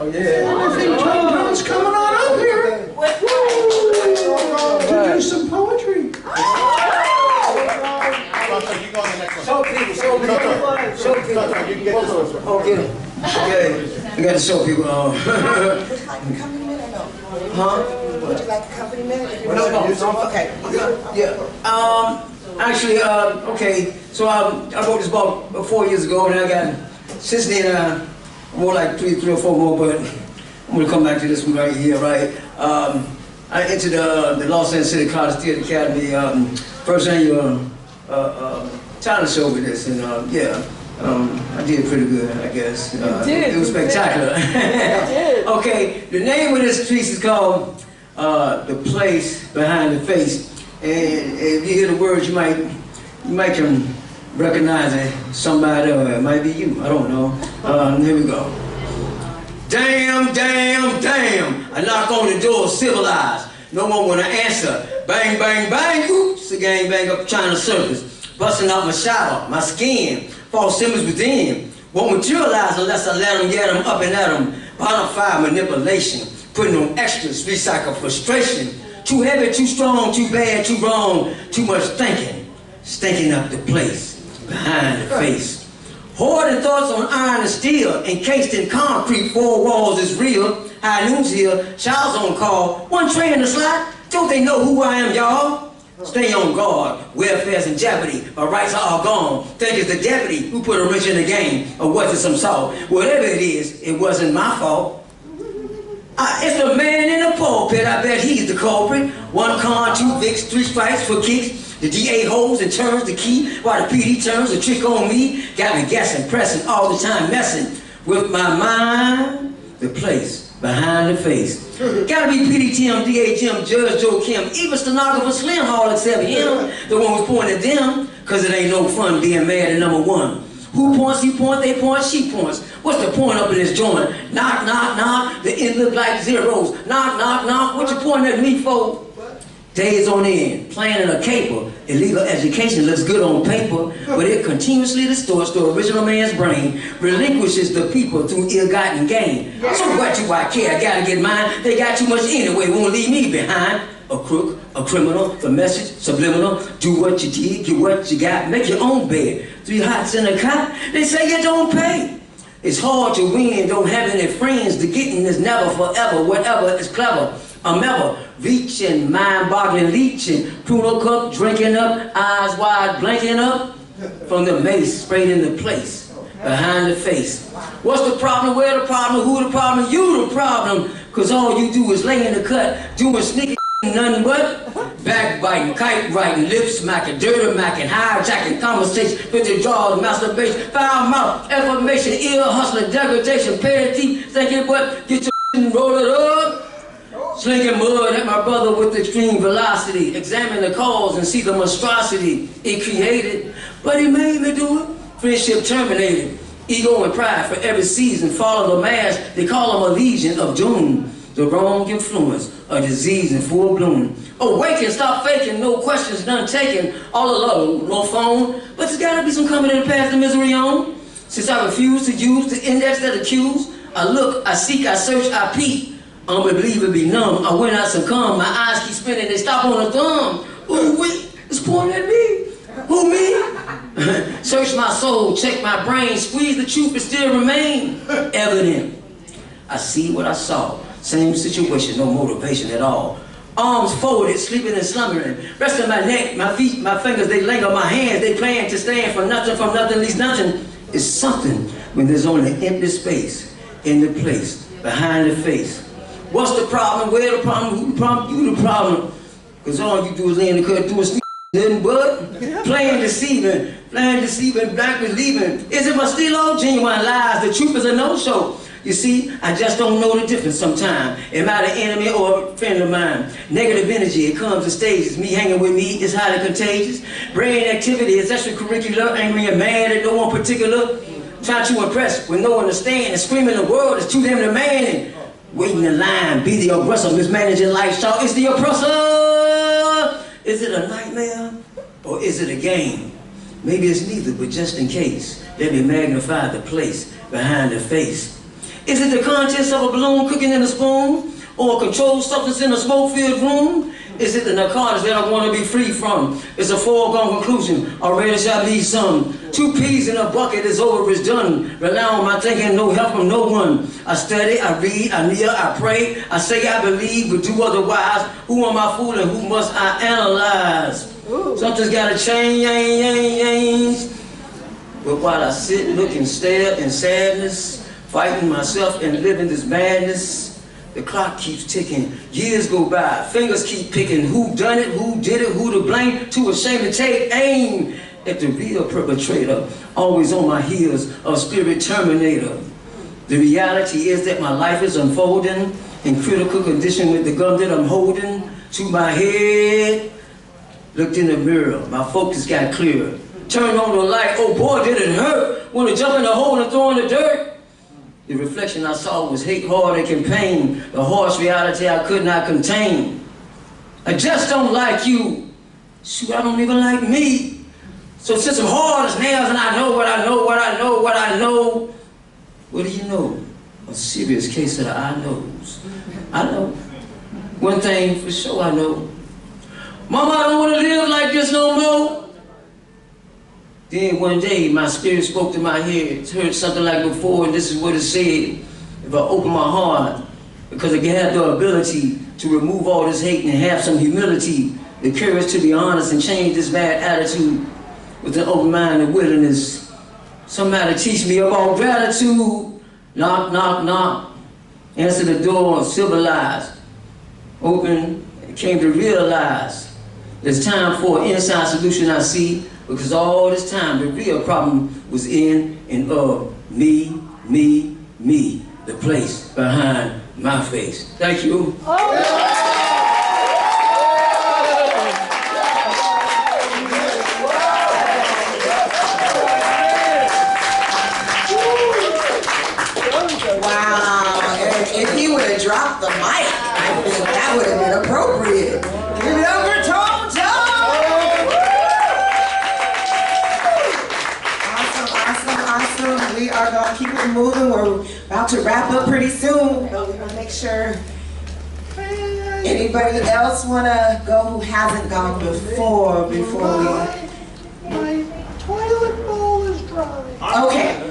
Oh, yeah. I think Tom Brown's coming on up here. To do some poetry. Show people, show people. Show people. Oh, get him. Okay. We got to show people. Would you like accompaniment or no? Huh? Would you like accompaniment? No. Okay. Yeah. Actually, okay. So I wrote this about 4 years ago, and I got since then I wrote like three or four more, but I'm gonna come back to this one right here, right? I entered the Los Angeles City College Theater Academy first annual talent show with this, and yeah. I did pretty good, I guess. It was spectacular. Okay, the name of this piece is called The Place Behind the Face. And if you hear the words, you might can recognize it, somebody, or it might be you, I don't know. Here we go. Damn, damn, damn. I knock on the door, civilized. No one wanna answer. Bang, bang, bang, oops, the gang bang up China Circus. Busting out my shower, my skin. False images within won't materialize unless I let them get them up and at them. Bonafide manipulation, putting on extras, recycle frustration. Too heavy, too strong, too bad, too wrong, too much thinking. Stinking up the place, behind the face. Hoarding thoughts on iron and steel, encased in concrete, four walls is real. High noon's here, child's on call, one train in the slot. Don't they know who I am, y'all? Stay on guard, welfare's in jeopardy, my rights are all gone. Think it's the deputy who put a wrench in the game, or was it some salt? Whatever it is, it wasn't my fault. It's the man in the pulpit, I bet he's the culprit. One con, two vicks, three strikes for kicks. The DA holds and turns the key, while the PD turns the trick on me. Got me guessing, pressing, all the time messing with my mind, the place behind the face. Gotta be PD Tim, DA Jim, Judge Joe Kim, even stenographer Slim Hall except him, the one who's pointing at them, cause it ain't no fun being mad at number one. Who points, he points, they point, she points. What's the point up in this joint? Knock, knock, knock, the end look like zeros. Knock, knock, knock, what you pointing at me for? Days on end, planning a caper. Illegal education looks good on paper, but it continuously distorts the original man's brain, relinquishes the people through ill-gotten gain. So what do I care? I gotta get mine. They got too much anyway, won't leave me behind. A crook, a criminal, the message, subliminal. Do what you did, get what you got, make your own bed. 3 hots in a cot, they say you don't pay. It's hard to win, don't have any friends. The getting is never forever, whatever is clever. I'm ever reaching, mind-boggling, leeching, Pruno cup, drinking up, eyes wide, blinking up, from the mace, sprayed in the place, behind the face. What's the problem, where the problem, who the problem, you the problem, cause all you do is lay in the cut, doing sneaky nothing but backbiting, kite writing, lip smacking, dirty macking, hijacking, conversation, withdrawal, masturbation, foul mouth, information, ill hustling, degradation, petty, thinking what, get your roll it up. Slinging mud at my brother with extreme velocity. Examine the cause and see the monstrosity it created. But he made me do it. Friendship terminated. Ego and pride for every season. Follow the mass, they call them a legion of doom. The wrong influence, a disease in full bloom. Awaken, stop faking, no questions, none taken. All alone, no phone. But there's gotta be some coming to pass the misery on. Since I refuse to use the index that accuse, I look, I seek, I search, I peek. Unbelievably numb, I went out succumb, my eyes keep spinning, they stop on the thumb. Ooh, wait, it's pointing at me. Who, me? Search my soul, check my brain, squeeze the truth, but still remain evident. I see what I saw, same situation, no motivation at all. Arms folded, sleeping and slumbering, resting my neck, my feet, my fingers, they linger, my hands, they plan to stand for nothing, from nothing, leaves nothing. It's something when there's only empty space in the place, behind the face. What's the problem? Where the problem? Who the problem? You the problem. Cause all you do is lay in the cut doing nothing but playing deceiving, black believing. Is it my still all genuine lies? The truth is a no-show. You see, I just don't know the difference sometimes. Am I the enemy or a friend of mine? Negative energy, it comes in stages. Me hanging with me is highly contagious. Brain activity is extracurricular, angry and mad at no one particular. Trying to impress with no understanding. Screaming the world is too damn demanding. Waiting in line, be the aggressor, mismanaging lifestyle. Is the oppressor. Is it a nightmare or is it a game? Maybe it's neither, but just in case, let me magnify the place behind the face. Is it the contents of a balloon cooking in a spoon? Or a controlled substance in a smoke-filled room? Is it the narcotics that I want to be free from? It's a foregone conclusion. Already shall need some. 2 peas in a bucket is over, it's done. Rely on my thinking, no help from no one. I study, I read, I kneel, I pray. I say I believe, but do otherwise. Who am I fooling? Who must I analyze? Something's got to change. But while I sit, look, and stare in sadness, fighting myself and living this madness, the clock keeps ticking, years go by, fingers keep picking, who done it, who did it, who to blame, too ashamed to take aim at the real perpetrator, always on my heels, a spirit terminator. The reality is that my life is unfolding in critical condition with the gun that I'm holding to my head. Looked in the mirror, my focus got clearer. Turned on the light, oh boy, did it hurt. Want to jump in the hole and throw in the dirt. The reflection I saw was hate, heartache, and pain. The harsh reality I could not contain. I just don't like you. Shoot, I don't even like me. So since I'm hard as nails and I know what I know, what I know, what I know, what do you know? A serious case of the I knows. I know. One thing for sure I know. Mama, I don't want to live like this no more. Then one day, my spirit spoke to my head, heard something like before, and this is what it said. If I open my heart, because I have the ability to remove all this hate and have some humility, the courage to be honest and change this bad attitude with an open mind and willingness. Somebody teach me about gratitude. Knock, knock, knock. Answer the door, civilized. Open, came to realize there's time for an inside solution I see. Because all this time, the real problem was in and of me, the place behind my face. Thank you. Oh. Wow, if he would have dropped the mic, I think that would have been appropriate. Give it up for Tone Tone! Awesome. We are going to keep it moving. We're about to wrap up pretty soon, but we're going to make sure anybody else want to go who hasn't gone before we... My toilet bowl is dry. Okay.